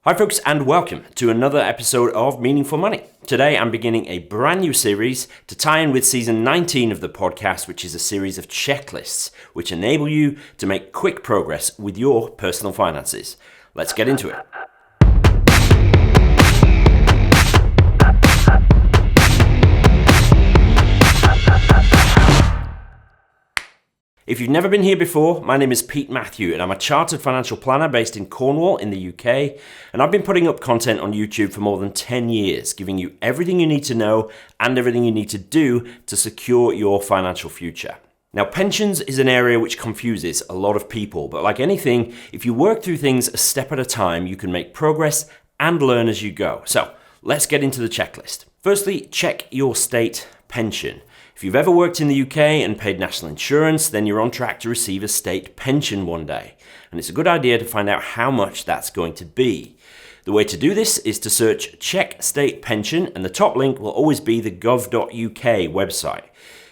Hi folks, and welcome to another episode of Meaningful Money. Today I'm beginning a brand new series to tie in with season 19 of the podcast, which is a series of checklists which enable you to make quick progress with your personal finances. Let's get into it. If you've never been here before, my name is Pete Matthew and I'm a chartered financial planner based in Cornwall in the UK, and I've been putting up content on YouTube for more than 10 years, giving you everything you need to know and everything you need to do to secure your financial future. Now, pensions is an area which confuses a lot of people, but like anything, if you work through things a step at a time, you can make progress and learn as you go. So let's get into the checklist. Firstly, check your state pension. If you've ever worked in the UK and paid national insurance, then you're on track to receive a state pension one day. And it's a good idea to find out how much that's going to be. The way to do this is to search Check State Pension, and the top link will always be the gov.uk website.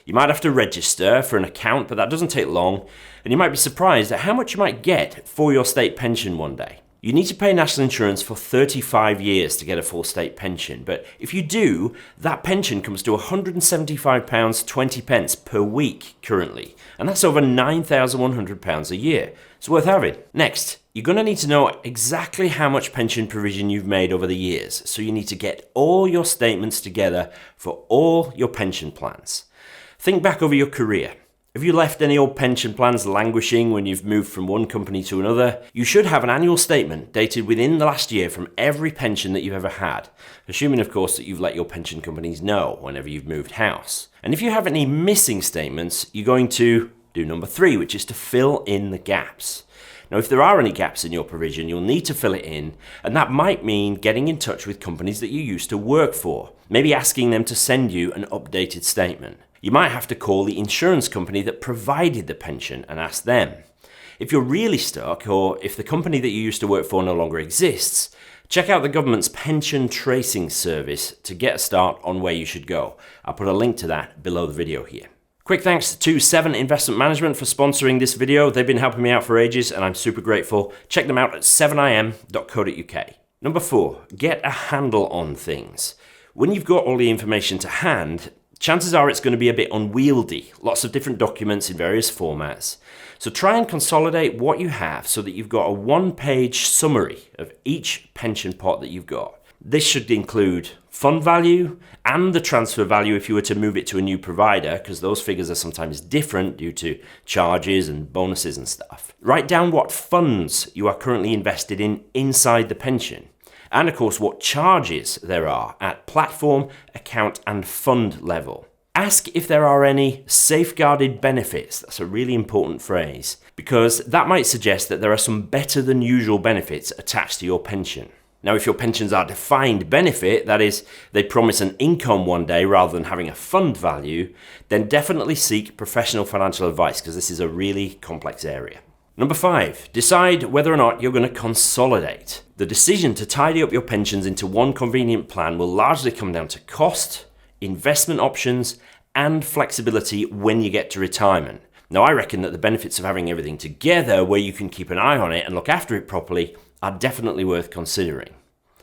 You might have to register for an account, but that doesn't take long, and you might be surprised at how much you might get for your state pension one day. You need to pay national insurance for 35 years to get a full state pension, but if you do, that pension comes to £175.20 per week currently, and that's over £9,100 a year. It's worth having. Next, you're going to need to know exactly how much pension provision you've made over the years, so you need to get all your statements together for all your pension plans. Think back over your career. Have you left any old pension plans languishing when you've moved from one company to another? You should have an annual statement dated within the last year from every pension that you've ever had, assuming of course that you've let your pension companies know whenever you've moved house. And if you have any missing statements, you're going to do number 3, which is to fill in the gaps. Now, if there are any gaps in your provision, you'll need to fill it in, and that might mean getting in touch with companies that you used to work for, maybe asking them to send you an updated statement. You might have to call the insurance company that provided the pension and ask them. If you're really stuck, or if the company that you used to work for no longer exists, check out the government's pension tracing service to get a start on where you should go. I'll put a link to that below the video here. Quick thanks to 7 Investment Management for sponsoring this video. They've been helping me out for ages and I'm super grateful. Check them out at 7im.co.uk. Number 4, get a handle on things. When you've got all the information to hand, chances are it's going to be a bit unwieldy, lots of different documents in various formats. So try and consolidate what you have so that you've got a one-page summary of each pension pot that you've got. This should include fund value and the transfer value if you were to move it to a new provider, because those figures are sometimes different due to charges and bonuses and stuff. Write down what funds you are currently invested in inside the pension. And of course, what charges there are at platform, account, and fund level. Ask if there are any safeguarded benefits. That's a really important phrase, because that might suggest that there are some better than usual benefits attached to your pension. Now, if your pensions are defined benefit, that is, they promise an income one day rather than having a fund value, then definitely seek professional financial advice, because this is a really complex area. Number 5, decide whether or not you're going to consolidate. The decision to tidy up your pensions into one convenient plan will largely come down to cost, investment options, and flexibility when you get to retirement. Now, I reckon that the benefits of having everything together where you can keep an eye on it and look after it properly are definitely worth considering.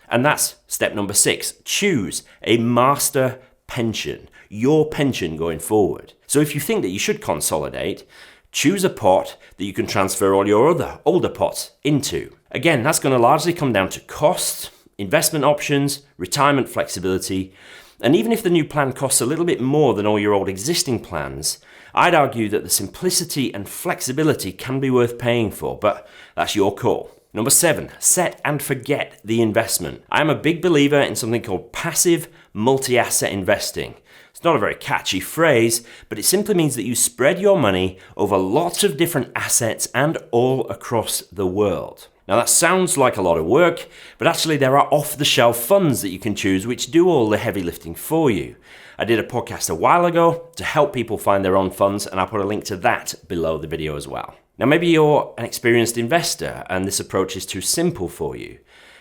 And that's step number 6, choose a master pension, your pension going forward. So if you think that you should consolidate, choose a pot that you can transfer all your other older pots into. Again, that's going to largely come down to cost, investment options, retirement flexibility, and even if the new plan costs a little bit more than all your old existing plans, I'd argue that the simplicity and flexibility can be worth paying for, but that's your call. Number 7, set and forget the investment. I am a big believer in something called passive multi-asset investing. It's not a very catchy phrase, but it simply means that you spread your money over lots of different assets and all across the world. Now that sounds like a lot of work, but actually there are off-the-shelf funds that you can choose which do all the heavy lifting for you. I did a podcast a while ago to help people find their own funds, and I'll put a link to that below the video as well. Now maybe you're an experienced investor and this approach is too simple for you.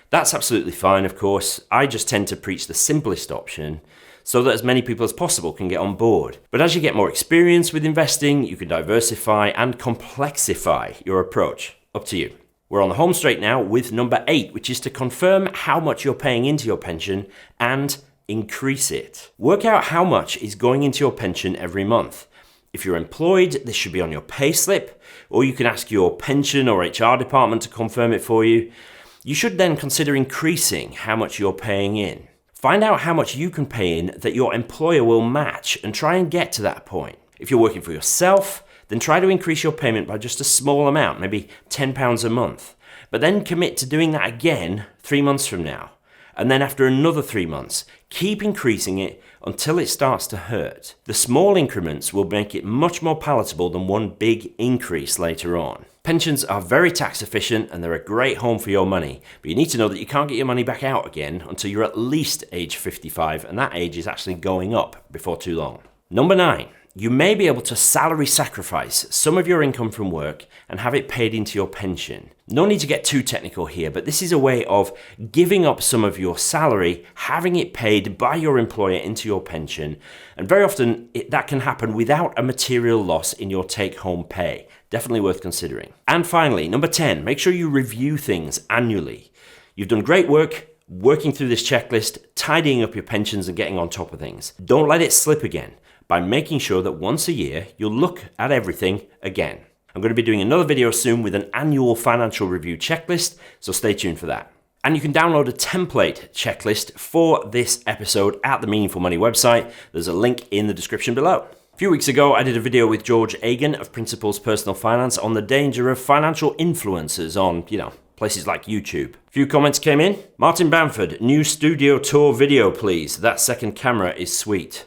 That's absolutely fine, of course. I just tend to preach the simplest option so that as many people as possible can get on board. But as you get more experience with investing, you can diversify and complexify your approach. Up to you. We're on the home straight now with number 8, which is to confirm how much you're paying into your pension and increase it. Work out how much is going into your pension every month. If you're employed, this should be on your payslip, or you can ask your pension or HR department to confirm it for you. You should then consider increasing how much you're paying in. Find out how much you can pay in that your employer will match and try and get to that point. If you're working for yourself, then try to increase your payment by just a small amount, maybe £10 a month. But then commit to doing that again 3 months from now. And then after another 3 months, keep increasing it until it starts to hurt. The small increments will make it much more palatable than one big increase later on. Pensions are very tax efficient and they're a great home for your money, but you need to know that you can't get your money back out again until you're at least age 55, and that age is actually going up before too long. Number 9. You may be able to salary sacrifice some of your income from work and have it paid into your pension. No need to get too technical here, but this is a way of giving up some of your salary, having it paid by your employer into your pension, and very often that can happen without a material loss in your take-home pay. Definitely worth considering. And finally, number 10, make sure you review things annually. You've done great work working through this checklist, tidying up your pensions and getting on top of things. Don't let it slip again by making sure that once a year you'll look at everything again. I'm going to be doing another video soon with an annual financial review checklist, so stay tuned for that. And you can download a template checklist for this episode at the Meaningful Money website. There's a link in the description below. A few weeks ago, I did a video with George Agan of Principles Personal Finance on the danger of financial influencers on, places like YouTube. A few comments came in. Martin Bamford, new studio tour video, please. That second camera is sweet.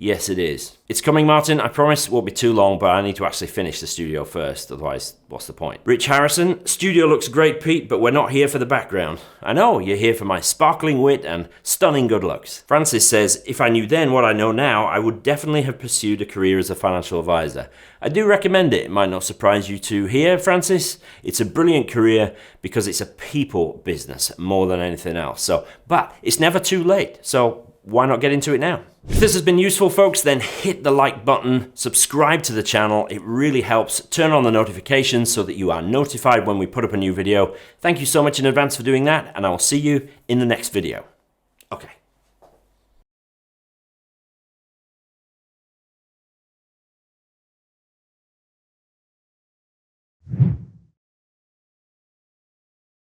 Yes, it is. It's coming, Martin. I promise it won't be too long, but I need to actually finish the studio first. Otherwise, what's the point? Rich Harrison, studio looks great, Pete, but we're not here for the background. I know, you're here for my sparkling wit and stunning good looks. Francis says, if I knew then what I know now, I would definitely have pursued a career as a financial advisor. I do recommend it. It might not surprise you to hear, Francis. It's a brilliant career because it's a people business more than anything else. But it's never too late. So why not get into it now? If this has been useful, folks, then hit the like button, subscribe to the channel. It really helps. Turn on the notifications so that you are notified when we put up a new video. Thank you so much in advance for doing that, and I will see you in the next video. Okay.